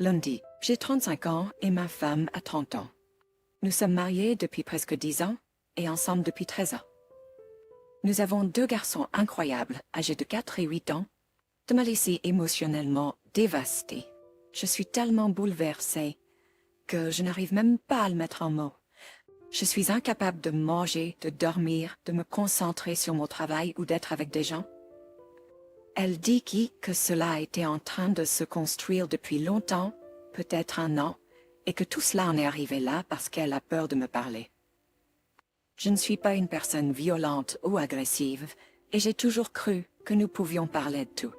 Lundi, j'ai 35 ans et ma femme a 30 ans. Nous sommes mariés depuis presque 10 ans et ensemble depuis 13 ans. Nous avons 2 garçons incroyables, âgés de 4 et 8 ans, de m'a laissé émotionnellement dévastée. Je suis tellement bouleversée que je n'arrive même pas à le mettre en mots. Je suis incapable de manger, de dormir, de me concentrer sur mon travail ou d'être avec des gens. Elle dit que cela a été en train de se construire depuis longtemps, peut-être 1 an, et que tout cela en est arrivé là parce qu'elle a peur de me parler. Je ne suis pas une personne violente ou agressive, et j'ai toujours cru que nous pouvions parler de tout.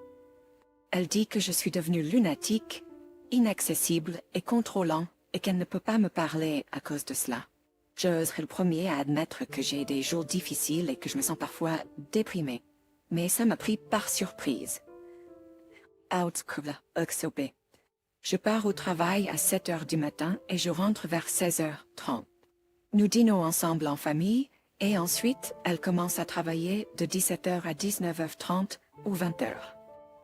Elle dit que je suis devenu lunatique, inaccessible et contrôlant, et qu'elle ne peut pas me parler à cause de cela. Je serai le premier à admettre que j'ai des jours difficiles et que je me sens parfois déprimée. Mais ça m'a pris par surprise. Je pars au travail à 7 heures du matin et je rentre vers 16h30. Nous dînons ensemble en famille et ensuite elle commence à travailler de 17h à 19h30 ou 20h.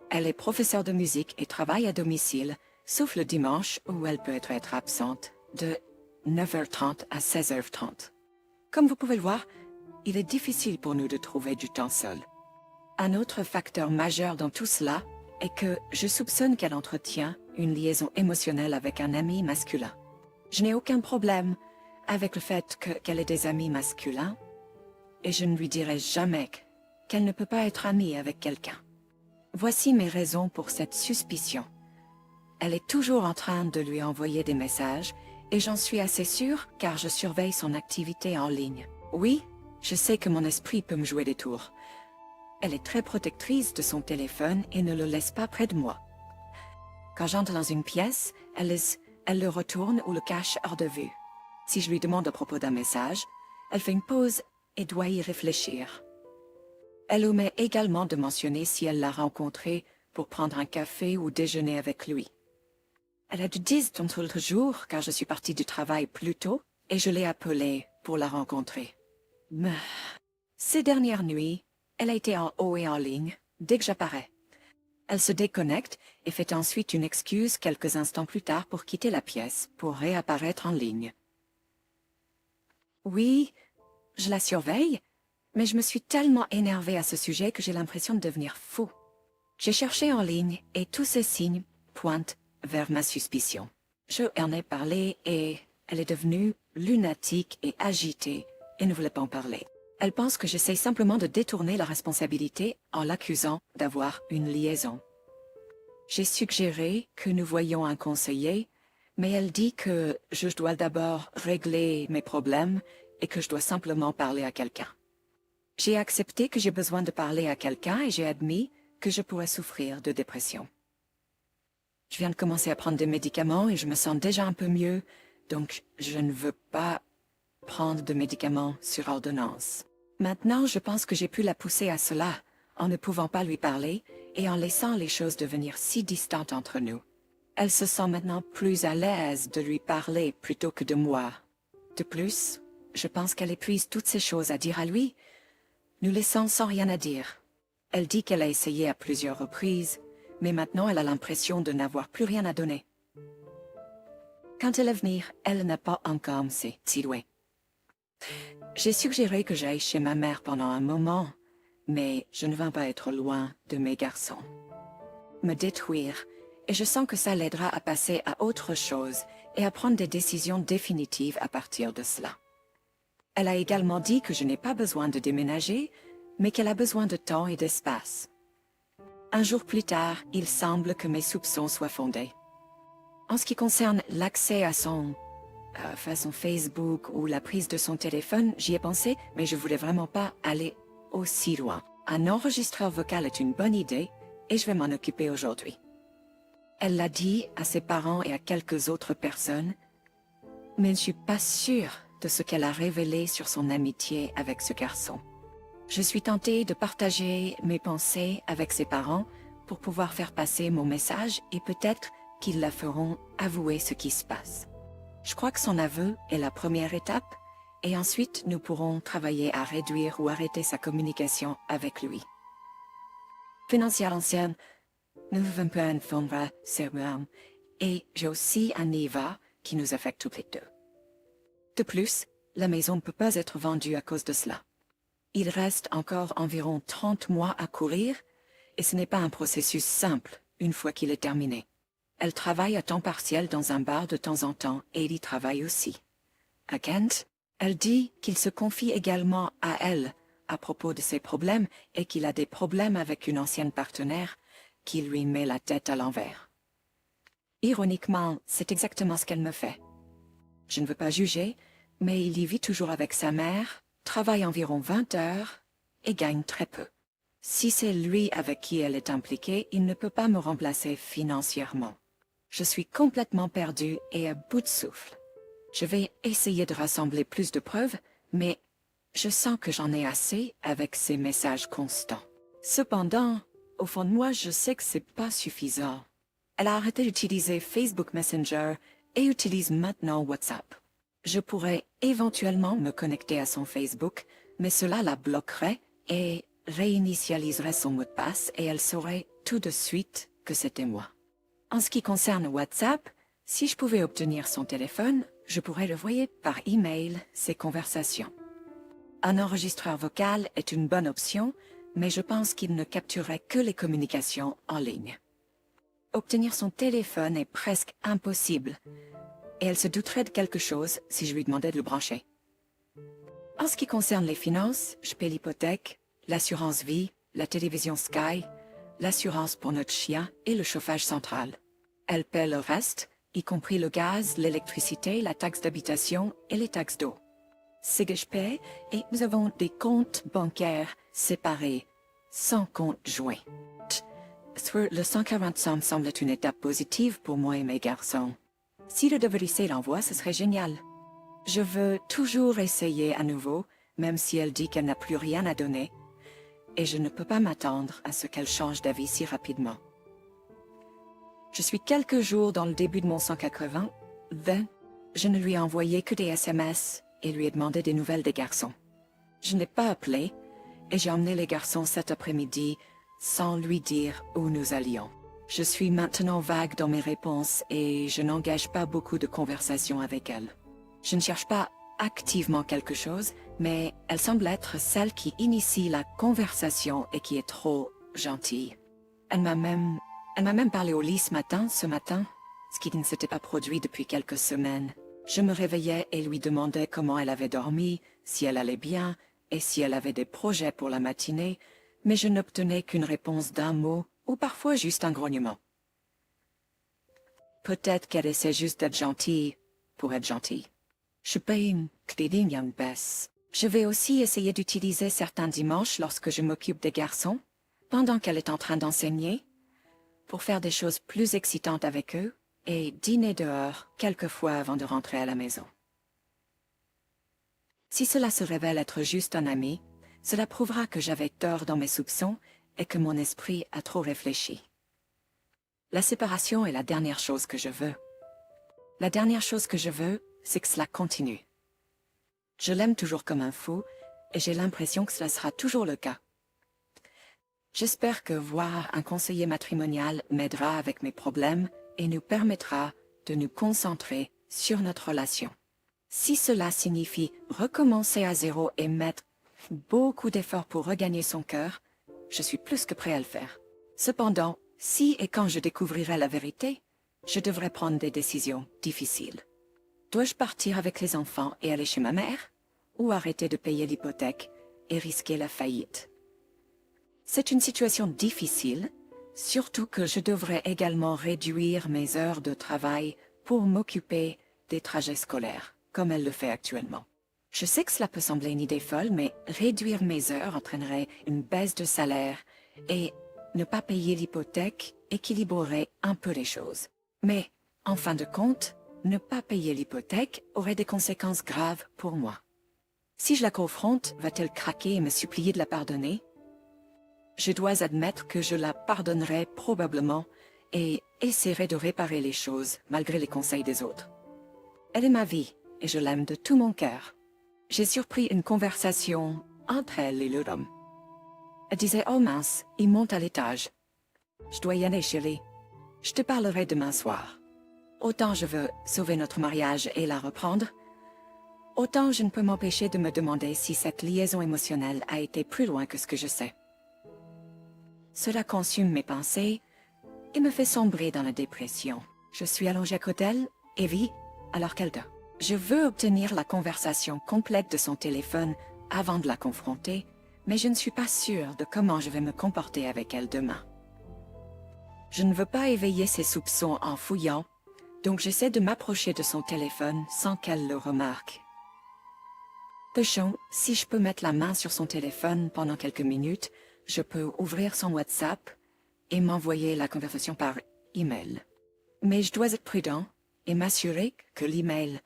Elle est professeure de musique et travaille à domicile, sauf le dimanche où elle peut être absente de 9h30 à 16h30. Comme vous pouvez le voir, il est difficile pour nous de trouver du temps seul. Un autre facteur majeur dans tout cela est que je soupçonne qu'elle entretient une liaison émotionnelle avec un ami masculin. Je n'ai aucun problème avec le fait qu'elle ait des amis masculins, et je ne lui dirai jamais qu'elle ne peut pas être amie avec quelqu'un. Voici mes raisons pour cette suspicion. Elle est toujours en train de lui envoyer des messages, et j'en suis assez sûre car je surveille son activité en ligne. Oui, je sais que mon esprit peut me jouer des tours. Elle est très protectrice de son téléphone et ne le laisse pas près de moi. Quand j'entre dans une pièce, elle le retourne ou le cache hors de vue. Si je lui demande à propos d'un message, elle fait une pause et doit y réfléchir. Elle omet également de mentionner si elle l'a rencontré pour prendre un café ou déjeuner avec lui. Elle a dû dire l'autre jour car je suis partie du travail plus tôt et je l'ai appelée pour la rencontrer. Mais ces dernières nuits, elle a été en haut et en ligne dès que j'apparais. Elle se déconnecte et fait ensuite une excuse quelques instants plus tard pour quitter la pièce pour réapparaître en ligne. Oui, je la surveille, mais je me suis tellement énervée à ce sujet que j'ai l'impression de devenir fou. J'ai cherché en ligne et tous ces signes pointent vers ma suspicion. Je en ai parlé et elle est devenue lunatique et agitée et ne voulait pas en parler. Elle pense que j'essaie simplement de détourner la responsabilité en l'accusant d'avoir une liaison. J'ai suggéré que nous voyions un conseiller, mais elle dit que je dois d'abord régler mes problèmes et que je dois simplement parler à quelqu'un. J'ai accepté que j'ai besoin de parler à quelqu'un et j'ai admis que je pourrais souffrir de dépression. Je viens de commencer à prendre des médicaments et je me sens déjà un peu mieux, donc je ne veux pas prendre de médicaments sur ordonnance. Maintenant, je pense que j'ai pu la pousser à cela, en ne pouvant pas lui parler et en laissant les choses devenir si distantes entre nous. Elle se sent maintenant plus à l'aise de lui parler plutôt que de moi. De plus, je pense qu'elle épuise toutes ces choses à dire à lui, nous laissant sans rien à dire. Elle dit qu'elle a essayé à plusieurs reprises, mais maintenant elle a l'impression de n'avoir plus rien à donner. Quand elle est venue, elle n'a pas encore si douée. J'ai suggéré que j'aille chez ma mère pendant un moment, mais je ne veux pas être loin de mes garçons. Me détruire, et je sens que ça l'aidera à passer à autre chose et à prendre des décisions définitives à partir de cela. Elle a également dit que je n'ai pas besoin de déménager, mais qu'elle a besoin de temps et d'espace. Un jour plus tard, il semble que mes soupçons soient fondés. En ce qui concerne l'accès à son Facebook ou la prise de son téléphone, j'y ai pensé, mais je voulais vraiment pas aller aussi loin. Un enregistreur vocal est une bonne idée et je vais m'en occuper aujourd'hui. Elle l'a dit à ses parents et à quelques autres personnes, mais je ne suis pas sûre de ce qu'elle a révélé sur son amitié avec ce garçon. Je suis tentée de partager mes pensées avec ses parents pour pouvoir faire passer mon message et peut-être qu'ils la feront avouer ce qui se passe. Je crois que son aveu est la première étape et ensuite nous pourrons travailler à réduire ou arrêter sa communication avec lui. Financière ancienne, nous ne pouvons pas informer seulement Et j'ai aussi un IVA qui nous affecte toutes les deux. De plus, la maison ne peut pas être vendue à cause de cela. Il reste encore environ 30 mois à courir, et ce n'est pas un processus simple une fois qu'il est terminé. Elle travaille à temps partiel dans un bar de temps en temps et il y travaille aussi. À Kent, elle dit qu'il se confie également à elle à propos de ses problèmes et qu'il a des problèmes avec une ancienne partenaire qui lui met la tête à l'envers. Ironiquement, c'est exactement ce qu'elle me fait. Je ne veux pas juger, mais il y vit toujours avec sa mère, travaille environ 20 heures et gagne très peu. Si c'est lui avec qui elle est impliquée, il ne peut pas me remplacer financièrement. Je suis complètement perdue et à bout de souffle. Je vais essayer de rassembler plus de preuves, mais je sens que j'en ai assez avec ces messages constants. Cependant, au fond de moi, je sais que c'est pas suffisant. Elle a arrêté d'utiliser Facebook Messenger et utilise maintenant WhatsApp. Je pourrais éventuellement me connecter à son Facebook, mais cela la bloquerait et réinitialiserait son mot de passe et elle saurait tout de suite que c'était moi. En ce qui concerne WhatsApp, si je pouvais obtenir son téléphone, je pourrais le envoyer par email ses conversations. Un enregistreur vocal est une bonne option, mais je pense qu'il ne capturerait que les communications en ligne. Obtenir son téléphone est presque impossible, et elle se douterait de quelque chose si je lui demandais de le brancher. En ce qui concerne les finances, je paie l'hypothèque, l'assurance vie, la télévision Sky, l'assurance pour notre chien et le chauffage central. Elle paie le reste, y compris le gaz, l'électricité, la taxe d'habitation et les taxes d'eau. C'est que je paie et nous avons des comptes bancaires séparés, sans compte joint. Le 140 me semble être une étape positive pour moi et mes garçons. Si le WC l'envoie, ce serait génial. Je veux toujours essayer à nouveau, même si elle dit qu'elle n'a plus rien à donner, et je ne peux pas m'attendre à ce qu'elle change d'avis si rapidement. Je suis quelques jours dans le début de mon 180, je ne lui ai envoyé que des SMS et lui ai demandé des nouvelles des garçons. Je n'ai pas appelé, et j'ai emmené les garçons cet après-midi sans lui dire où nous allions. Je suis maintenant vague dans mes réponses et je n'engage pas beaucoup de conversations avec elle. Je ne cherche pas activement quelque chose, mais elle semble être celle qui initie la conversation et qui est trop gentille. Elle m'a même parlé au lit ce matin, ce qui ne s'était pas produit depuis quelques semaines. Je me réveillais et lui demandais comment elle avait dormi, si elle allait bien et si elle avait des projets pour la matinée, mais je n'obtenais qu'une réponse d'un mot ou parfois juste un grognement. Peut-être qu'elle essaie juste d'être gentille pour être gentille. Je paye une cleaning young Bess. Je vais aussi essayer d'utiliser certains dimanches lorsque je m'occupe des garçons, pendant qu'elle est en train d'enseigner, pour faire des choses plus excitantes avec eux et dîner dehors quelquefois avant de rentrer à la maison. Si cela se révèle être juste un ami, cela prouvera que j'avais tort dans mes soupçons et que mon esprit a trop réfléchi. La séparation est la dernière chose que je veux. La dernière chose que je veux, c'est que cela continue. Je l'aime toujours comme un fou et j'ai l'impression que cela sera toujours le cas. J'espère que voir un conseiller matrimonial m'aidera avec mes problèmes et nous permettra de nous concentrer sur notre relation. Si cela signifie recommencer à zéro et mettre beaucoup d'efforts pour regagner son cœur, je suis plus que prêt à le faire. Cependant, si et quand je découvrirai la vérité, je devrais prendre des décisions difficiles. Dois-je partir avec les enfants et aller chez ma mère, ou arrêter de payer l'hypothèque et risquer la faillite? C'est une situation difficile, surtout que je devrais également réduire mes heures de travail pour m'occuper des trajets scolaires, comme elle le fait actuellement. Je sais que cela peut sembler une idée folle, mais réduire mes heures entraînerait une baisse de salaire et ne pas payer l'hypothèque équilibrerait un peu les choses. Mais, en fin de compte, ne pas payer l'hypothèque aurait des conséquences graves pour moi. Si je la confronte, va-t-elle craquer et me supplier de la pardonner? Je dois admettre que je la pardonnerai probablement et essaierai de réparer les choses malgré les conseils des autres. Elle est ma vie et je l'aime de tout mon cœur. J'ai surpris une conversation entre elle et l'homme. Elle disait « Oh mince, il monte à l'étage. Je dois y aller, chérie. Je te parlerai demain soir. » Autant je veux sauver notre mariage et la reprendre, autant je ne peux m'empêcher de me demander si cette liaison émotionnelle a été plus loin que ce que je sais. Cela consume mes pensées et me fait sombrer dans la dépression. Je suis allongée à côté d'elle, Evie, alors qu'elle dort. Je veux obtenir la conversation complète de son téléphone avant de la confronter, mais je ne suis pas sûre de comment je vais me comporter avec elle demain. Je ne veux pas éveiller ses soupçons en fouillant, donc j'essaie de m'approcher de son téléphone sans qu'elle le remarque. Pechons, si je peux mettre la main sur son téléphone pendant quelques minutes, je peux ouvrir son WhatsApp et m'envoyer la conversation par email. Mais je dois être prudent et m'assurer que l'email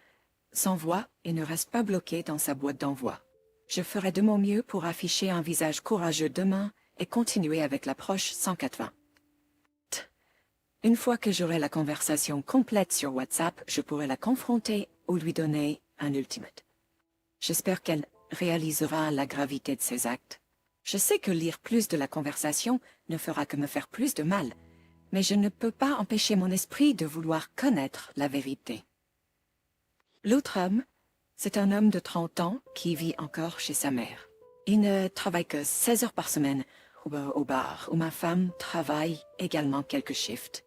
s'envoie et ne reste pas bloqué dans sa boîte d'envoi. Je ferai de mon mieux pour afficher un visage courageux demain et continuer avec l'approche 180. Une fois que j'aurai la conversation complète sur WhatsApp, je pourrai la confronter ou lui donner un ultimate. J'espère qu'elle réalisera la gravité de ses actes. Je sais que lire plus de la conversation ne fera que me faire plus de mal, mais je ne peux pas empêcher mon esprit de vouloir connaître la vérité. L'autre homme, c'est un homme de 30 ans qui vit encore chez sa mère. Il ne travaille que 16 heures par semaine au bar, où ma femme travaille également quelques shifts.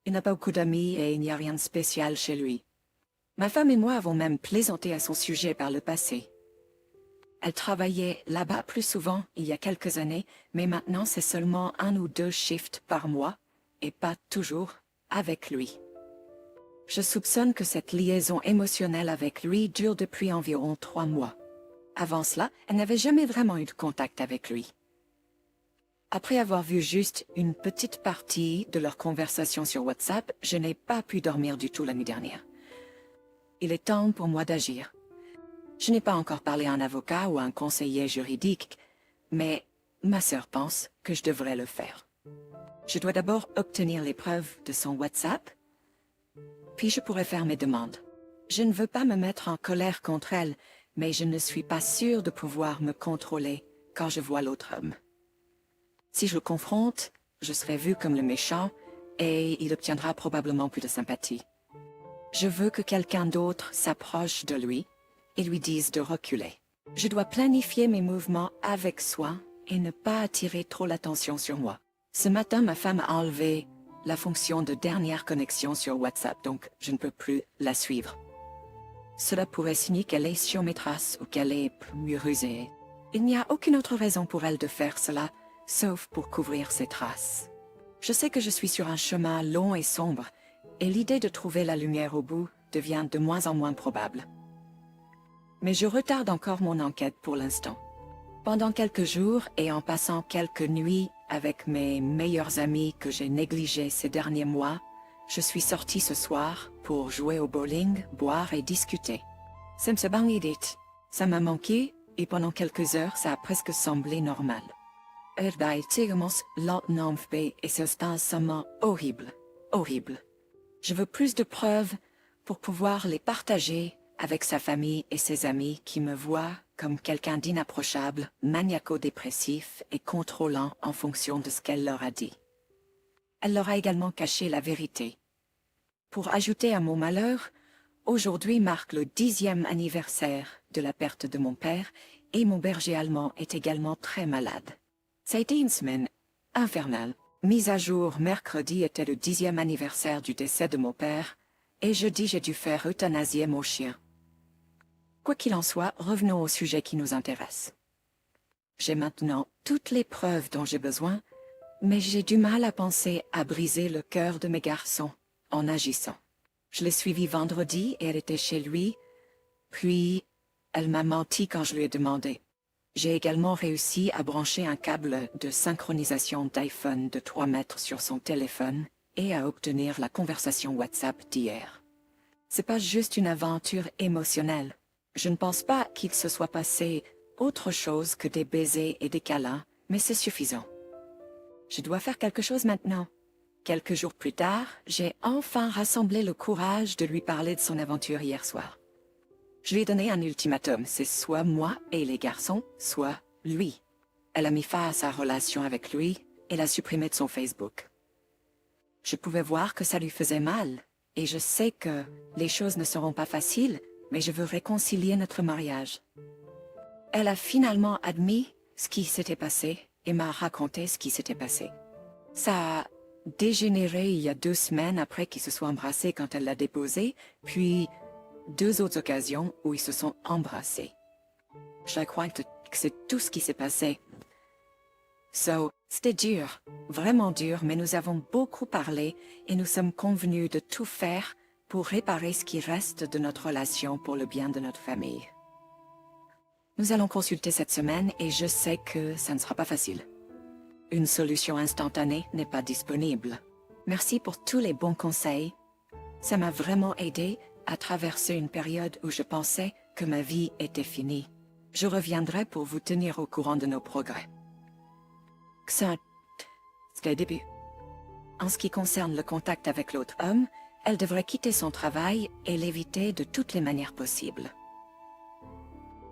Il n'a pas beaucoup d'amis et il n'y a rien de spécial chez lui. Ma femme et moi avons même plaisanté à son sujet par le passé. Elle travaillait là-bas plus souvent il y a quelques années, mais maintenant c'est seulement 1 ou 2 shifts par mois, et pas toujours avec lui. Je soupçonne que cette liaison émotionnelle avec lui dure depuis environ 3 mois. Avant cela, elle n'avait jamais vraiment eu de contact avec lui. Après avoir vu juste une petite partie de leur conversation sur WhatsApp, je n'ai pas pu dormir du tout la nuit dernière. Il est temps pour moi d'agir. Je n'ai pas encore parlé à un avocat ou à un conseiller juridique, mais ma sœur pense que je devrais le faire. Je dois d'abord obtenir les preuves de son WhatsApp, puis je pourrai faire mes demandes. Je ne veux pas me mettre en colère contre elle, mais je ne suis pas sûre de pouvoir me contrôler quand je vois l'autre homme. Si je le confronte, je serai vue comme le méchant et il obtiendra probablement plus de sympathie. Je veux que quelqu'un d'autre s'approche de lui et lui dise de reculer. Je dois planifier mes mouvements avec soin et ne pas attirer trop l'attention sur moi. Ce matin, ma femme a enlevé la fonction de dernière connexion sur WhatsApp, donc je ne peux plus la suivre. Cela pourrait signifier qu'elle est sur mes traces ou qu'elle est plus rusée. Il n'y a aucune autre raison pour elle de faire cela, sauf pour couvrir ses traces. Je sais que je suis sur un chemin long et sombre, et l'idée de trouver la lumière au bout devient de moins en moins probable. Mais je retarde encore mon enquête pour l'instant. Pendant quelques jours et en passant quelques nuits avec mes meilleurs amis que j'ai négligés ces derniers mois, je suis sortie ce soir pour jouer au bowling, boire et discuter. Ça m'a manqué et pendant quelques heures ça a presque semblé normal. Et c'est un sentiment horrible, horrible. Je veux plus de preuves pour pouvoir les partager avec sa famille et ses amis qui me voient comme quelqu'un d'inapprochable, maniaco-dépressif et contrôlant en fonction de ce qu'elle leur a dit. Elle leur a également caché la vérité. Pour ajouter à mon malheur, aujourd'hui marque le 10e anniversaire de la perte de mon père et mon berger allemand est également très malade. Ça a été une semaine infernale. Mise à jour mercredi était le 10e anniversaire du décès de mon père et jeudi j'ai dû faire euthanasier mon chien. Quoi qu'il en soit, revenons au sujet qui nous intéresse. J'ai maintenant toutes les preuves dont j'ai besoin, mais j'ai du mal à penser à briser le cœur de mes garçons en agissant. Je l'ai suivie vendredi et elle était chez lui, puis elle m'a menti quand je lui ai demandé. J'ai également réussi à brancher un câble de synchronisation d'iPhone de 3 mètres sur son téléphone et à obtenir la conversation WhatsApp d'hier. C'est pas juste une aventure émotionnelle. Je ne pense pas qu'il se soit passé autre chose que des baisers et des câlins, mais c'est suffisant. Je dois faire quelque chose maintenant. Quelques jours plus tard, j'ai enfin rassemblé le courage de lui parler de son aventure hier soir. Je lui ai donné un ultimatum, c'est soit moi et les garçons, soit lui. Elle a mis fin à sa relation avec lui et l'a supprimé de son Facebook. Je pouvais voir que ça lui faisait mal, et je sais que les choses ne seront pas faciles, mais je veux réconcilier notre mariage. Elle a finalement admis ce qui s'était passé et m'a raconté ce qui s'était passé. Ça a dégénéré il y a 2 semaines après qu'ils se soient embrassés quand elle l'a déposé, puis 2 autres occasions où ils se sont embrassés. Je crois que c'est tout ce qui s'est passé. C'était dur, vraiment dur, mais nous avons beaucoup parlé et nous sommes convenus de tout faire pour réparer ce qui reste de notre relation pour le bien de notre famille. Nous allons consulter cette semaine et je sais que ça ne sera pas facile. Une solution instantanée n'est pas disponible. Merci pour tous les bons conseils. Ça m'a vraiment aidé à traverser une période où je pensais que ma vie était finie. Je reviendrai pour vous tenir au courant de nos progrès. C'est le début. En ce qui concerne le contact avec l'autre homme, elle devrait quitter son travail et l'éviter de toutes les manières possibles.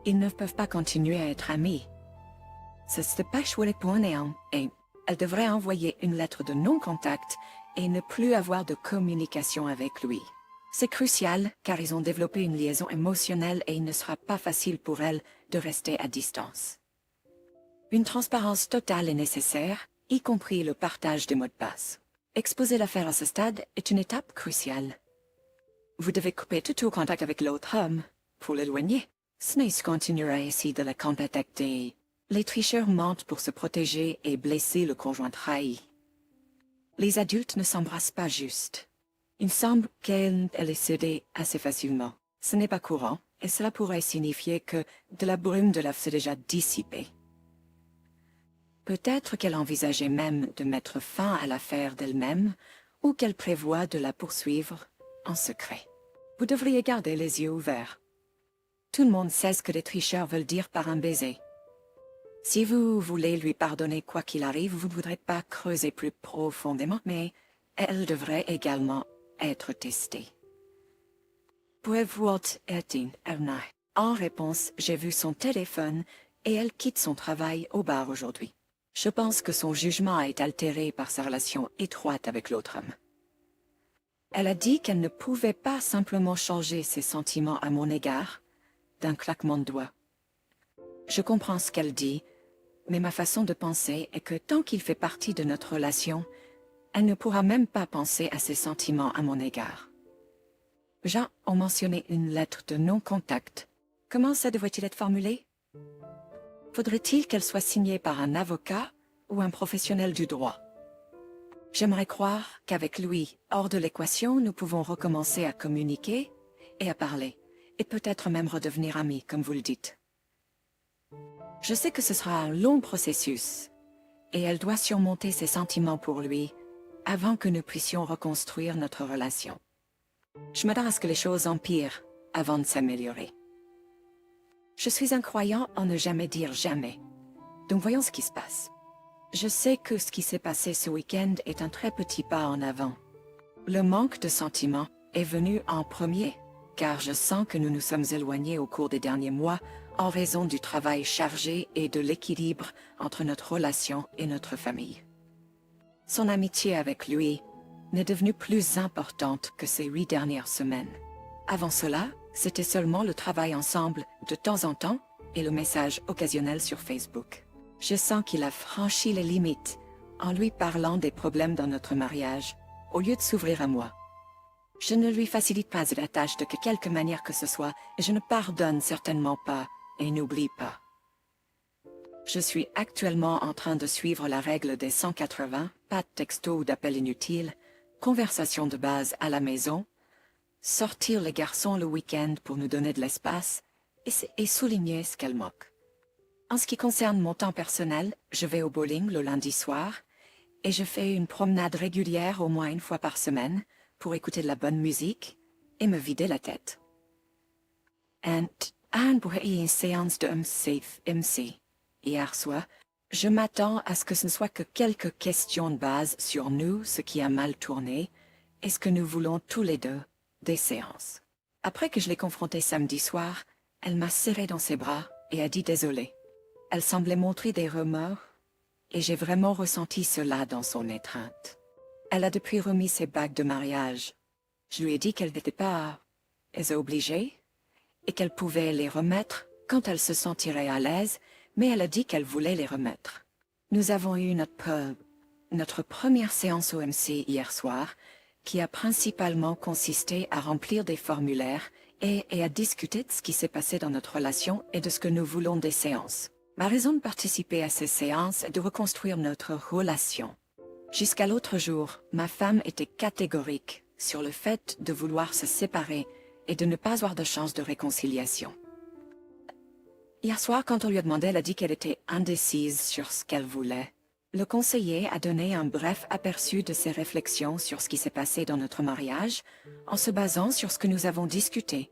Ils ne peuvent pas continuer à être amis. C'est pas chouette pour néant, et elle devrait envoyer une lettre de non-contact et ne plus avoir de communication avec lui. C'est crucial car ils ont développé une liaison émotionnelle et il ne sera pas facile pour elle de rester à distance. Une transparence totale est nécessaire, y compris le partage des mots de passe. Exposer l'affaire à ce stade est une étape cruciale. Vous devez couper tout contact avec l'autre homme pour l'éloigner. Snace continuera ainsi de la contacter. Les tricheurs mentent pour se protéger et blesser le conjoint trahi. Les adultes ne s'embrassent pas juste. Il semble qu'elle est cédée assez facilement. Ce n'est pas courant, et cela pourrait signifier que de la brume de la s'est déjà dissipée. Peut-être qu'elle envisageait même de mettre fin à l'affaire d'elle-même, ou qu'elle prévoit de la poursuivre en secret. Vous devriez garder les yeux ouverts. Tout le monde sait ce que les tricheurs veulent dire par un baiser. Si vous voulez lui pardonner quoi qu'il arrive, vous ne voudrez pas creuser plus profondément, mais elle devrait également être testée. Pouvez-vous être Erna? En réponse, j'ai vu son téléphone et elle quitte son travail au bar aujourd'hui. Je pense que son jugement a été altéré par sa relation étroite avec l'autre homme. Elle a dit qu'elle ne pouvait pas simplement changer ses sentiments à mon égard d'un claquement de doigts. Je comprends ce qu'elle dit, mais ma façon de penser est que tant qu'il fait partie de notre relation, elle ne pourra même pas penser à ses sentiments à mon égard. Jean a mentionné une lettre de non-contact. Comment ça devrait-il être formulé? Faudrait-il qu'elle soit signée par un avocat ou un professionnel du droit? J'aimerais croire qu'avec lui, hors de l'équation, nous pouvons recommencer à communiquer et à parler, et peut-être même redevenir amis, comme vous le dites. Je sais que ce sera un long processus, et elle doit surmonter ses sentiments pour lui avant que nous puissions reconstruire notre relation. Je m'attends à ce que les choses empirent avant de s'améliorer. Je suis un croyant en ne jamais dire jamais. Donc voyons ce qui se passe. Je sais que ce qui s'est passé ce week-end est un très petit pas en avant. Le manque de sentiments est venu en premier, car je sens que nous nous sommes éloignés au cours des derniers mois en raison du travail chargé et de l'équilibre entre notre relation et notre famille. Son amitié avec lui n'est devenue plus importante que ces 8 dernières semaines. Avant cela, c'était seulement le travail ensemble de temps en temps et le message occasionnel sur Facebook. Je sens qu'il a franchi les limites en lui parlant des problèmes dans notre mariage, au lieu de s'ouvrir à moi. Je ne lui facilite pas la tâche de quelque manière que ce soit, et je ne pardonne certainement pas et n'oublie pas. Je suis actuellement en train de suivre la règle des 180, pas de texto ou d'appel inutile, conversation de base à la maison, sortir les garçons le week-end pour nous donner de l'espace et souligner ce qu'elle moque. En ce qui concerne mon temps personnel, je vais au bowling le lundi soir et je fais une promenade régulière au moins 1 fois par semaine pour écouter de la bonne musique et me vider la tête. Pour une séance de MC hier soir, je m'attends à ce que ce ne soit que quelques questions de base sur nous, ce qui a mal tourné, et ce que nous voulons tous les deux, des séances. Après que je l'ai confrontée samedi soir, elle m'a serré dans ses bras et a dit désolé. Elle semblait montrer des remords, et j'ai vraiment ressenti cela dans son étreinte. Elle a depuis remis ses bagues de mariage. Je lui ai dit qu'elle n'était pas obligée et qu'elle pouvait les remettre quand elle se sentirait à l'aise, mais elle a dit qu'elle voulait les remettre. Nous avons eu notre première séance OMC hier soir, qui a principalement consisté à remplir des formulaires et à discuter de ce qui s'est passé dans notre relation et de ce que nous voulons des séances. Ma raison de participer à ces séances est de reconstruire notre relation. Jusqu'à l'autre jour, ma femme était catégorique sur le fait de vouloir se séparer et de ne pas avoir de chance de réconciliation. Hier soir, quand on lui a demandé, elle a dit qu'elle était indécise sur ce qu'elle voulait. Le conseiller a donné un bref aperçu de ses réflexions sur ce qui s'est passé dans notre mariage, en se basant sur ce que nous avons discuté,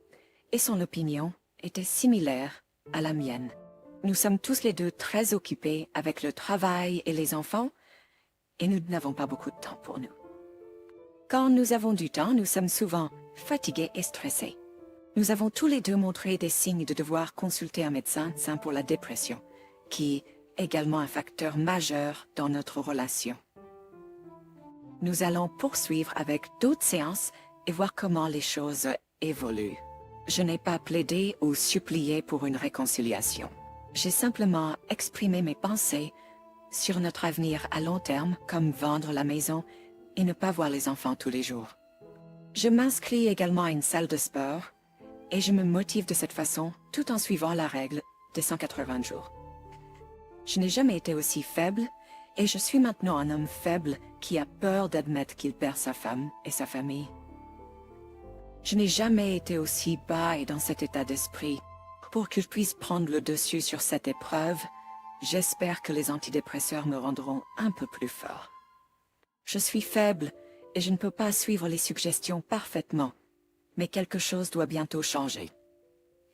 et son opinion était similaire à la mienne. Nous sommes tous les deux très occupés avec le travail et les enfants, et nous n'avons pas beaucoup de temps pour nous. Quand nous avons du temps, nous sommes souvent fatigués et stressés. Nous avons tous les deux montré des signes de devoir consulter un médecin pour la dépression, qui est également un facteur majeur dans notre relation. Nous allons poursuivre avec d'autres séances et voir comment les choses évoluent. Je n'ai pas plaidé ou supplié pour une réconciliation. J'ai simplement exprimé mes pensées sur notre avenir à long terme, comme vendre la maison et ne pas voir les enfants tous les jours. Je m'inscris également à une salle de sport et je me motive de cette façon tout en suivant la règle des 180 jours. Je n'ai jamais été aussi faible et je suis maintenant un homme faible qui a peur d'admettre qu'il perd sa femme et sa famille. Je n'ai jamais été aussi bas et dans cet état d'esprit. Pour que je puisse prendre le dessus sur cette épreuve, j'espère que les antidépresseurs me rendront un peu plus fort. Je suis faible et je ne peux pas suivre les suggestions parfaitement, mais quelque chose doit bientôt changer.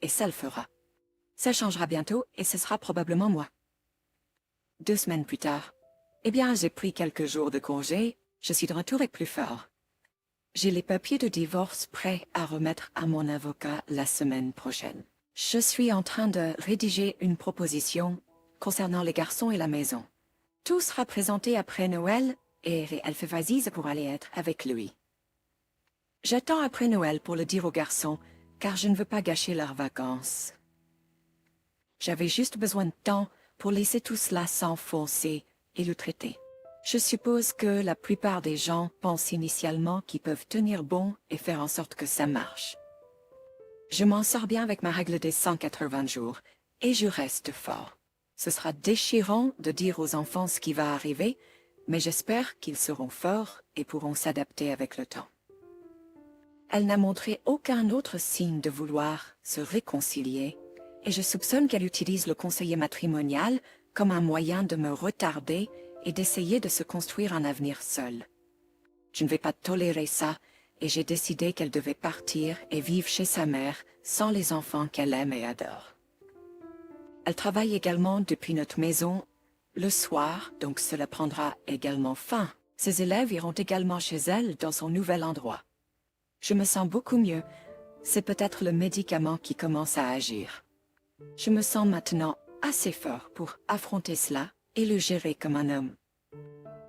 Et ça le fera. Ça changera bientôt et ce sera probablement moi. 2 semaines plus tard, eh bien, j'ai pris quelques jours de congé, je suis de retour et plus fort. J'ai les papiers de divorce prêts à remettre à mon avocat la semaine prochaine. Je suis en train de rédiger une proposition concernant les garçons et la maison. Tout sera présenté après Noël et elle fait valise pour aller être avec lui. J'attends après Noël pour le dire aux garçons, car je ne veux pas gâcher leurs vacances. J'avais juste besoin de temps pour laisser tout cela s'enfoncer et le traiter. Je suppose que la plupart des gens pensent initialement qu'ils peuvent tenir bon et faire en sorte que ça marche. Je m'en sors bien avec ma règle des 180 jours, et je reste fort. Ce sera déchirant de dire aux enfants ce qui va arriver, mais j'espère qu'ils seront forts et pourront s'adapter avec le temps. Elle n'a montré aucun autre signe de vouloir se réconcilier, et je soupçonne qu'elle utilise le conseiller matrimonial comme un moyen de me retarder et d'essayer de se construire un avenir seule. Je ne vais pas tolérer ça, et j'ai décidé qu'elle devait partir et vivre chez sa mère sans les enfants qu'elle aime et adore. Elle travaille également depuis notre maison le soir, donc cela prendra également fin. Ses élèves iront également chez elle dans son nouvel endroit. Je me sens beaucoup mieux. C'est peut-être le médicament qui commence à agir. Je me sens maintenant assez fort pour affronter cela et le gérer comme un homme.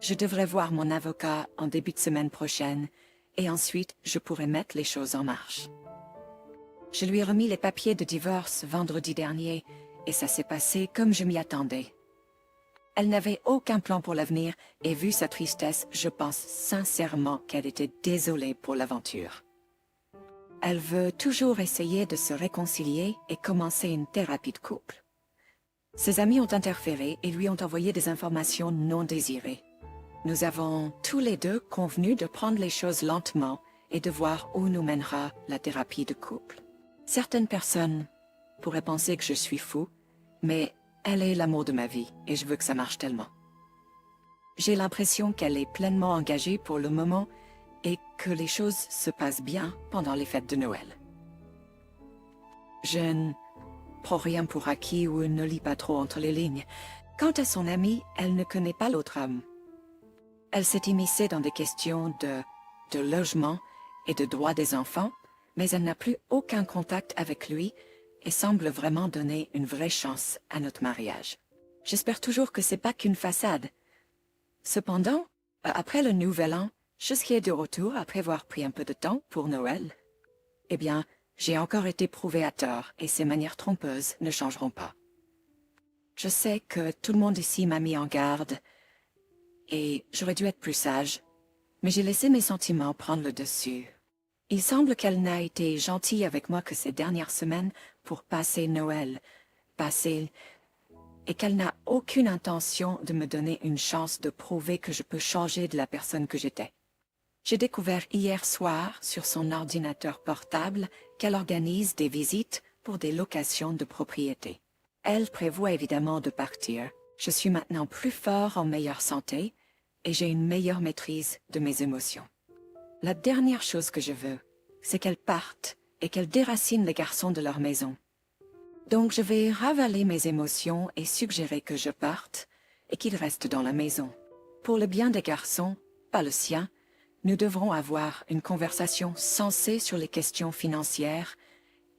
Je devrais voir mon avocat en début de semaine prochaine et ensuite je pourrai mettre les choses en marche. Je lui ai remis les papiers de divorce vendredi dernier et ça s'est passé comme je m'y attendais. Elle n'avait aucun plan pour l'avenir et vu sa tristesse, je pense sincèrement qu'elle était désolée pour l'aventure. Elle veut toujours essayer de se réconcilier et commencer une thérapie de couple. Ses amis ont interféré et lui ont envoyé des informations non désirées. Nous avons tous les deux convenu de prendre les choses lentement et de voir où nous mènera la thérapie de couple. Certaines personnes pourraient penser que je suis fou, mais elle est l'amour de ma vie et je veux que ça marche tellement. J'ai l'impression qu'elle est pleinement engagée pour le moment et que les choses se passent bien pendant les fêtes de Noël. Je ne prends rien pour acquis ou ne lis pas trop entre les lignes. Quant à son amie, elle ne connaît pas l'autre homme. Elle s'est immiscée dans des questions de logement et de droits des enfants, mais elle n'a plus aucun contact avec lui et semble vraiment donner une vraie chance à notre mariage. J'espère toujours que c'est pas qu'une façade. Cependant, après le Nouvel An, Je serai de retour après avoir pris un peu de temps pour Noël. Eh bien, j'ai encore été prouvé à tort et ces manières trompeuses ne changeront pas. Je sais que tout le monde ici m'a mis en garde et j'aurais dû être plus sage, mais j'ai laissé mes sentiments prendre le dessus. Il semble qu'elle n'a été gentille avec moi que ces dernières semaines pour passer Noël, et qu'elle n'a aucune intention de me donner une chance de prouver que je peux changer de la personne que j'étais. J'ai découvert hier soir sur son ordinateur portable qu'elle organise des visites pour des locations de propriété. Elle prévoit évidemment de partir. Je suis maintenant plus fort, en meilleure santé, et j'ai une meilleure maîtrise de mes émotions. La dernière chose que je veux, c'est qu'elle parte et qu'elle déracine les garçons de leur maison. Donc je vais ravaler mes émotions et suggérer que je parte et qu'ils restent dans la maison. Pour le bien des garçons, pas le sien, nous devrons avoir une conversation sensée sur les questions financières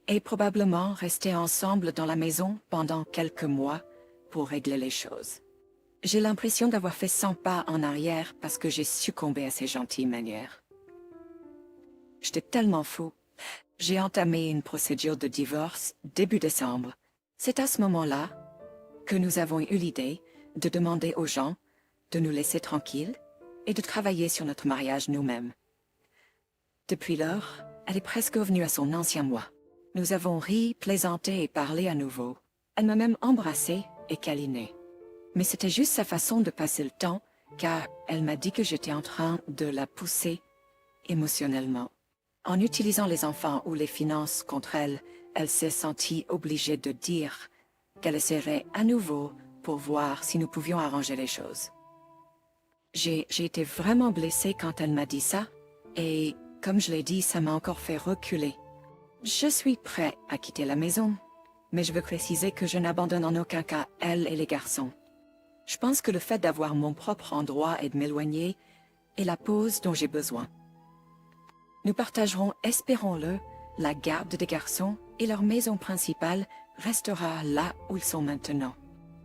et probablement rester ensemble dans la maison pendant quelques mois pour régler les choses. J'ai l'impression d'avoir fait 100 pas en arrière parce que j'ai succombé à ces gentilles manières. J'étais tellement fou. J'ai entamé une procédure de divorce début décembre. C'est à ce moment-là que nous avons eu l'idée de demander aux gens de nous laisser tranquilles et de travailler sur notre mariage nous-mêmes. Depuis lors, elle est presque revenue à son ancien moi. Nous avons ri, plaisanté et parlé à nouveau. Elle m'a même embrassée et câlinée. Mais c'était juste sa façon de passer le temps, car elle m'a dit que j'étais en train de la pousser émotionnellement. En utilisant les enfants ou les finances contre elle, elle s'est sentie obligée de dire qu'elle essaierait à nouveau pour voir si nous pouvions arranger les choses. J'ai été vraiment blessée quand elle m'a dit ça, et comme je l'ai dit, ça m'a encore fait reculer. Je suis prêt à quitter la maison, mais je veux préciser que je n'abandonne en aucun cas elle et les garçons. Je pense que le fait d'avoir mon propre endroit et de m'éloigner est la pause dont j'ai besoin. Nous partagerons, espérons-le, la garde des garçons et leur maison principale restera là où ils sont maintenant.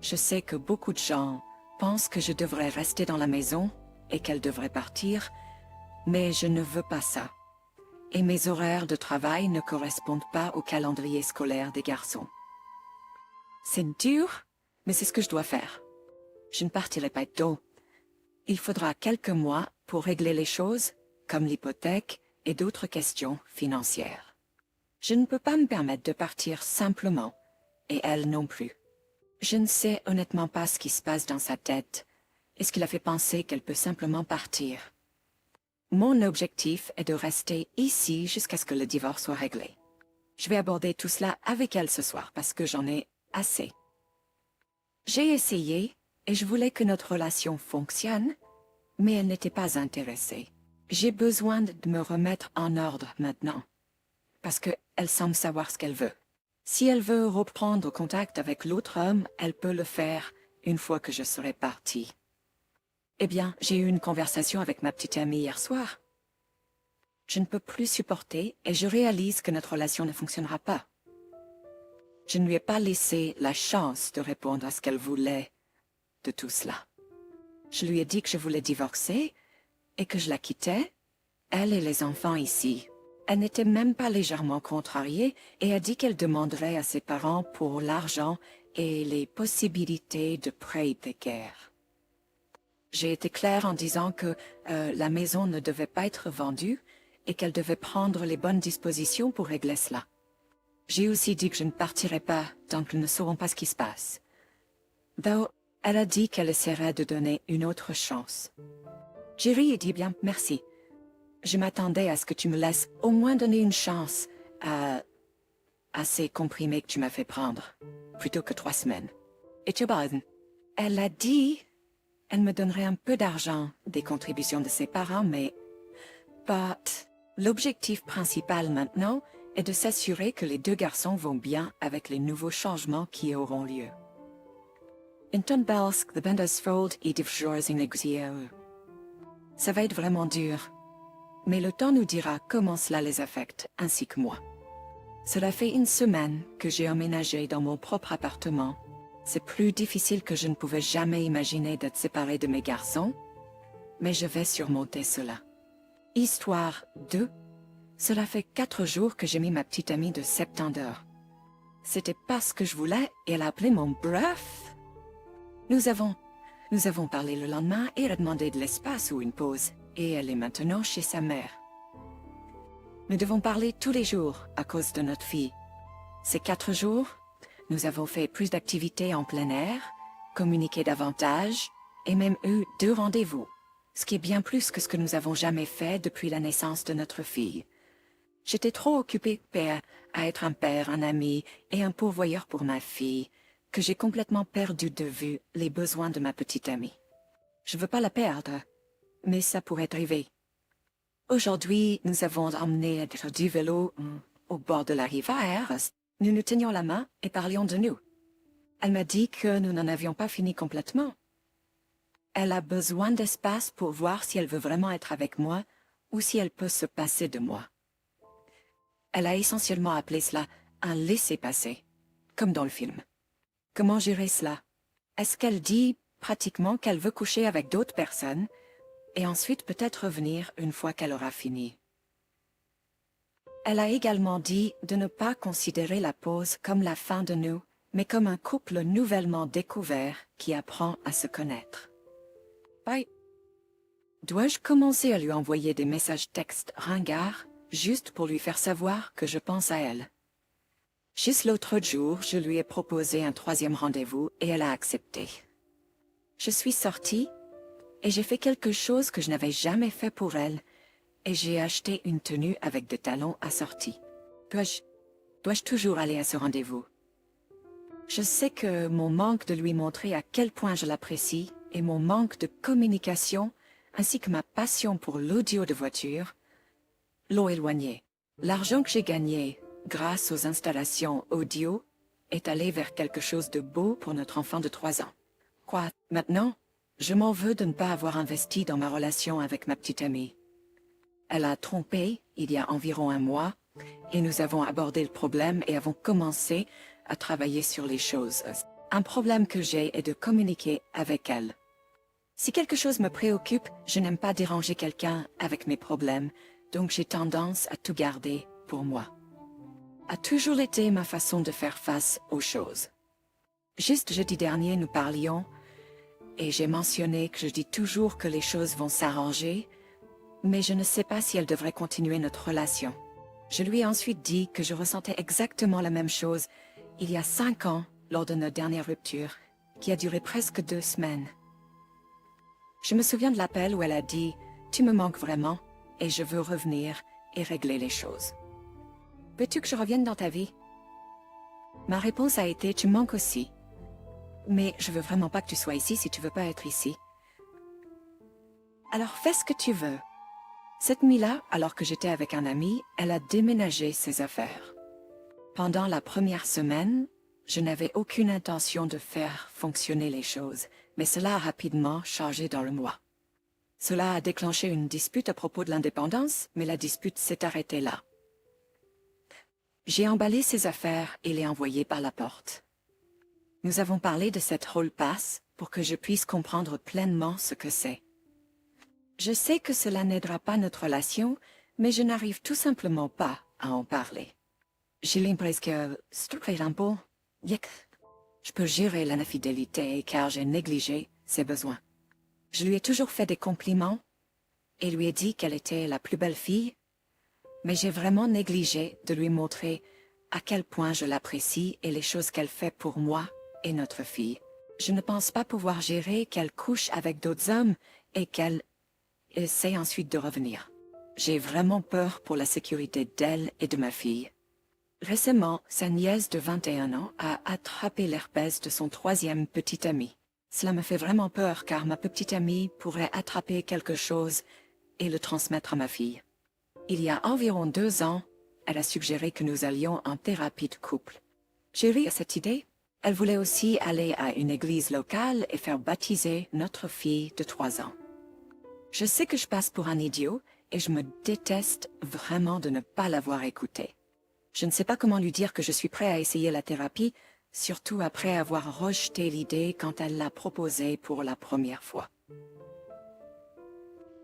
Je sais que beaucoup de gens pensent que je devrais rester dans la maison et qu'elle devrait partir, mais je ne veux pas ça. Et mes horaires de travail ne correspondent pas au calendrier scolaire des garçons. C'est dur, mais c'est ce que je dois faire. Je ne partirai pas tôt. Il faudra quelques mois pour régler les choses, comme l'hypothèque et d'autres questions financières. Je ne peux pas me permettre de partir simplement, et elle non plus. Je ne sais honnêtement pas ce qui se passe dans sa tête, et ce qui la fait penser qu'elle peut simplement partir. Mon objectif est de rester ici jusqu'à ce que le divorce soit réglé. Je vais aborder tout cela avec elle ce soir parce que j'en ai assez. J'ai essayé et je voulais que notre relation fonctionne, mais elle n'était pas intéressée. J'ai besoin de me remettre en ordre maintenant, parce qu'elle semble savoir ce qu'elle veut. Si elle veut reprendre contact avec l'autre homme, elle peut le faire une fois que je serai partie. Eh bien, j'ai eu une conversation avec ma petite amie hier soir. Je ne peux plus supporter et je réalise que notre relation ne fonctionnera pas. Je ne lui ai pas laissé la chance de répondre à ce qu'elle voulait de tout cela. Je lui ai dit que je voulais divorcer et que je la quittais, elle et les enfants ici. Elle n'était même pas légèrement contrariée et a dit qu'elle demanderait à ses parents pour l'argent et les possibilités de prêt hypothécaire. J'ai été claire en disant que la maison ne devait pas être vendue et qu'elle devait prendre les bonnes dispositions pour régler cela. J'ai aussi dit que je ne partirais pas tant qu'ils ne sauront pas ce qui se passe. Though, elle a dit qu'elle essaierait de donner une autre chance. J'ai ri et dit bien merci. Je m'attendais à ce que tu me laisses au moins donner une chance à ces comprimés que tu m'as fait prendre, plutôt que 3 semaines. Et tu as raison. Elle a dit elle me donnerait un peu d'argent des contributions de ses parents, mais l'objectif principal maintenant est de s'assurer que les 2 garçons vont bien avec les nouveaux changements qui auront lieu. Inton belsk the bendesfold et ça va être vraiment dur, mais le temps nous dira comment cela les affecte, ainsi que moi. Cela fait 1 semaine que j'ai emménagé dans mon propre appartement. C'est plus difficile que je ne pouvais jamais imaginer d'être séparée de mes garçons, mais je vais surmonter cela. Histoire 2. Cela fait 4 jours que j'ai mis ma petite amie de 70 heures. C'était pas ce que je voulais et elle a appelé mon bref. Nous avons parlé le lendemain et elle a demandé de l'espace ou une pause. Et elle est maintenant chez sa mère. Nous devons parler tous les jours à cause de notre fille. Ces 4 jours, nous avons fait plus d'activités en plein air, communiqué davantage et même eu 2 rendez-vous, ce qui est bien plus que ce que nous avons jamais fait depuis la naissance de notre fille. J'étais trop occupée à être un père, un ami et un pourvoyeur pour ma fille, que j'ai complètement perdu de vue les besoins de ma petite amie. Je veux pas la perdre, mais ça pourrait arriver. Aujourd'hui, nous avons emmené du vélo au bord de la rivière. Nous nous tenions la main et parlions de nous. Elle m'a dit que nous n'en avions pas fini complètement. Elle a besoin d'espace pour voir si elle veut vraiment être avec moi ou si elle peut se passer de moi. Elle a essentiellement appelé cela un laisser-passer, comme dans le film. Comment gérer cela? Est-ce qu'elle dit pratiquement qu'elle veut coucher avec d'autres personnes et ensuite peut-être revenir une fois qu'elle aura fini? Elle a également dit de ne pas considérer la pause comme la fin de nous, mais comme un couple nouvellement découvert qui apprend à se connaître. Bye. Dois-je commencer à lui envoyer des messages textes ringards, juste pour lui faire savoir que je pense à elle? Juste l'autre jour, je lui ai proposé un 3e rendez-vous et elle a accepté. Je suis sortie et j'ai fait quelque chose que je n'avais jamais fait pour elle, et j'ai acheté une tenue avec des talons assortis. Dois-je toujours aller à ce rendez-vous? Je sais que mon manque de lui montrer à quel point je l'apprécie et mon manque de communication, ainsi que ma passion pour l'audio de voiture, l'ont éloigné. L'argent que j'ai gagné grâce aux installations audio est allé vers quelque chose de beau pour notre enfant de 3 ans. Quoi, maintenant, je m'en veux de ne pas avoir investi dans ma relation avec ma petite amie. Elle a trompé il y a environ 1 mois et nous avons abordé le problème et avons commencé à travailler sur les choses. Un problème que j'ai est de communiquer avec elle. Si quelque chose me préoccupe, je n'aime pas déranger quelqu'un avec mes problèmes, donc j'ai tendance à tout garder pour moi. A toujours été ma façon de faire face aux choses. Juste jeudi dernier, nous parlions, et j'ai mentionné que je dis toujours que les choses vont s'arranger, mais je ne sais pas si elle devrait continuer notre relation. Je lui ai ensuite dit que je ressentais exactement la même chose il y a 5 ans lors de notre dernière rupture, qui a duré presque 2 semaines. Je me souviens de l'appel où elle a dit « Tu me manques vraiment et je veux revenir et régler les choses. Veux-tu que je revienne dans ta vie ?» Ma réponse a été « Tu me manques aussi. Mais je veux vraiment pas que tu sois ici si tu veux pas être ici. Alors fais ce que tu veux. » Cette nuit-là, alors que j'étais avec un ami, elle a déménagé ses affaires. Pendant la première semaine, je n'avais aucune intention de faire fonctionner les choses, mais cela a rapidement changé dans le mois. Cela a déclenché une dispute à propos de l'indépendance, mais la dispute s'est arrêtée là. J'ai emballé ses affaires et les envoyées par la porte. Nous avons parlé de cette hall pass pour que je puisse comprendre pleinement ce que c'est. Je sais que cela n'aidera pas notre relation, mais je n'arrive tout simplement pas à en parler. J'ai l'impression que c'est un peu... Je peux gérer l'infidélité car j'ai négligé ses besoins. Je lui ai toujours fait des compliments et lui ai dit qu'elle était la plus belle fille, mais j'ai vraiment négligé de lui montrer à quel point je l'apprécie et les choses qu'elle fait pour moi et notre fille. Je ne pense pas pouvoir gérer qu'elle couche avec d'autres hommes et qu'elle essaie ensuite de revenir. J'ai vraiment peur pour la sécurité d'elle et de ma fille. Récemment, sa nièce de 21 ans a attrapé l'herpès de son 3e petit ami. Cela me fait vraiment peur car ma petite amie pourrait attraper quelque chose et le transmettre à ma fille. Il y a environ 2 ans, elle a suggéré que nous allions en thérapie de couple. J'ai ri à cette idée. Elle voulait aussi aller à une église locale et faire baptiser notre fille de 3 ans. Je sais que je passe pour un idiot et je me déteste vraiment de ne pas l'avoir écoutée. Je ne sais pas comment lui dire que je suis prêt à essayer la thérapie, surtout après avoir rejeté l'idée quand elle l'a proposée pour la première fois.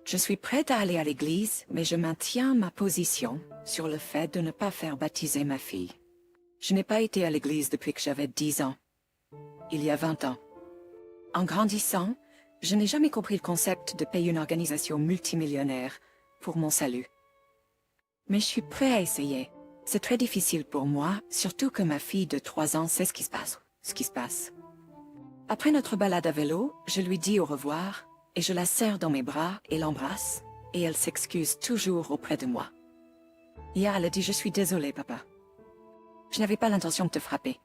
Je suis prête à aller à l'église, mais je maintiens ma position sur le fait de ne pas faire baptiser ma fille. Je n'ai pas été à l'église depuis que j'avais 10 ans, il y a 20 ans. En grandissant, je n'ai jamais compris le concept de payer une organisation multimillionnaire pour mon salut. Mais je suis prêt à essayer. C'est très difficile pour moi, surtout que ma fille de 3 ans sait ce qui se passe. Après notre balade à vélo, je lui dis au revoir, et je la serre dans mes bras et l'embrasse, et elle s'excuse toujours auprès de moi. Hier, elle a dit « Je suis désolée, papa. Je n'avais pas l'intention de te frapper.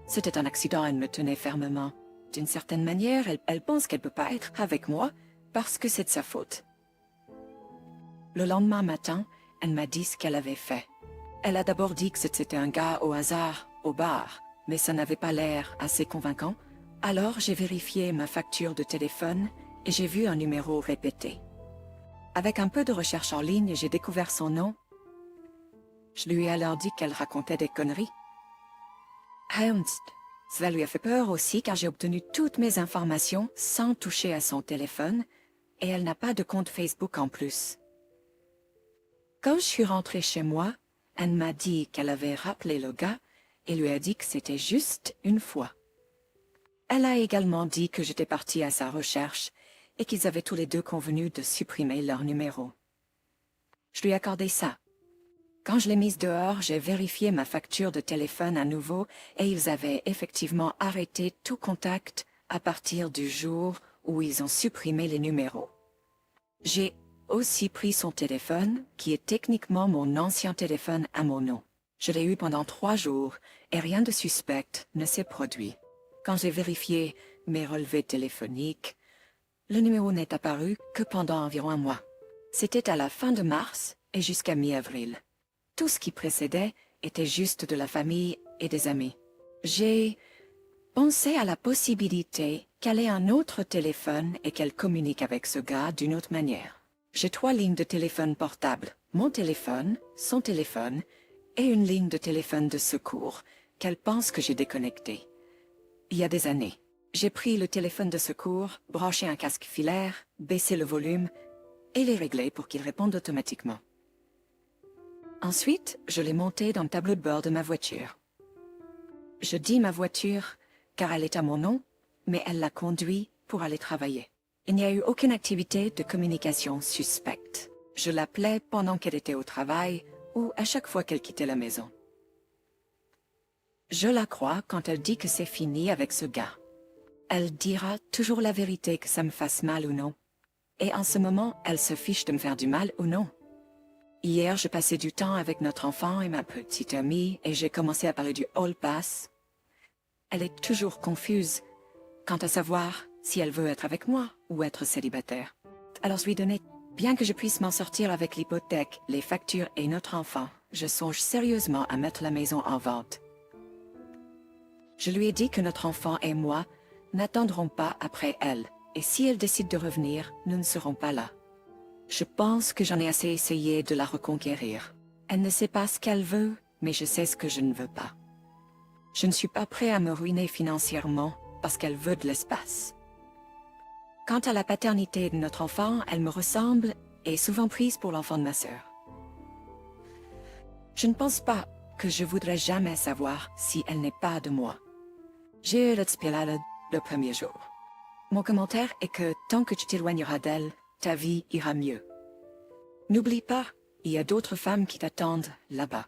C'était un accident, elle me tenait fermement. D'une certaine manière, elle pense qu'elle ne peut pas être avec moi parce que c'est de sa faute. » Le lendemain matin, elle m'a dit ce qu'elle avait fait. Elle a d'abord dit que c'était un gars au hasard, au bar, mais ça n'avait pas l'air assez convaincant. Alors j'ai vérifié ma facture de téléphone et j'ai vu un numéro répété. Avec un peu de recherche en ligne, j'ai découvert son nom. Je lui ai alors dit qu'elle racontait des conneries. Ernst, cela lui a fait peur aussi car j'ai obtenu toutes mes informations sans toucher à son téléphone et elle n'a pas de compte Facebook en plus. Quand je suis rentrée chez moi, elle m'a dit qu'elle avait rappelé le gars et lui a dit que c'était juste une fois. Elle a également dit que j'étais partie à sa recherche et qu'ils avaient tous les deux convenu de supprimer leur numéro. Je lui ai accordé ça. Quand je l'ai mise dehors, j'ai vérifié ma facture de téléphone à nouveau et ils avaient effectivement arrêté tout contact à partir du jour où ils ont supprimé les numéros. J'ai aussi pris son téléphone, qui est techniquement mon ancien téléphone à mon nom. Je l'ai eu pendant 3 jours et rien de suspect ne s'est produit. Quand j'ai vérifié mes relevés téléphoniques, le numéro n'est apparu que pendant environ un mois. C'était à la fin de mars et jusqu'à mi-avril. Tout ce qui précédait était juste de la famille et des amis. J'ai pensé à la possibilité qu'elle ait un autre téléphone et qu'elle communique avec ce gars d'une autre manière. J'ai 3 lignes de téléphone portable, mon téléphone, son téléphone et une ligne de téléphone de secours qu'elle pense que j'ai déconnectée. Il y a des années, j'ai pris le téléphone de secours, branché un casque filaire, baissé le volume et les réglé pour qu'il réponde automatiquement. Ensuite, je l'ai monté dans le tableau de bord de ma voiture. Je dis ma voiture car elle est à mon nom, mais elle la conduit pour aller travailler. Il n'y a eu aucune activité de communication suspecte. Je l'appelais pendant qu'elle était au travail ou à chaque fois qu'elle quittait la maison. Je la crois quand elle dit que c'est fini avec ce gars. Elle dira toujours la vérité, que ça me fasse mal ou non. Et en ce moment, elle se fiche de me faire du mal ou non. Hier, je passais du temps avec notre enfant et ma petite amie et j'ai commencé à parler du Hall Pass. Elle est toujours confuse quant à savoir si elle veut être avec moi ou être célibataire. Alors je lui donnais, bien que je puisse m'en sortir avec l'hypothèque, les factures et notre enfant, je songe sérieusement à mettre la maison en vente. Je lui ai dit que notre enfant et moi n'attendrons pas après elle, et si elle décide de revenir, nous ne serons pas là. Je pense que j'en ai assez essayé de la reconquérir. Elle ne sait pas ce qu'elle veut, mais je sais ce que je ne veux pas. Je ne suis pas prêt à me ruiner financièrement parce qu'elle veut de l'espace. Quant à la paternité de notre enfant, elle me ressemble et est souvent prise pour l'enfant de ma sœur. Je ne pense pas que je voudrais jamais savoir si elle n'est pas de moi. J'ai eu le spirale le premier jour. Mon commentaire est que tant que tu t'éloigneras d'elle, ta vie ira mieux. N'oublie pas, il y a d'autres femmes qui t'attendent là-bas.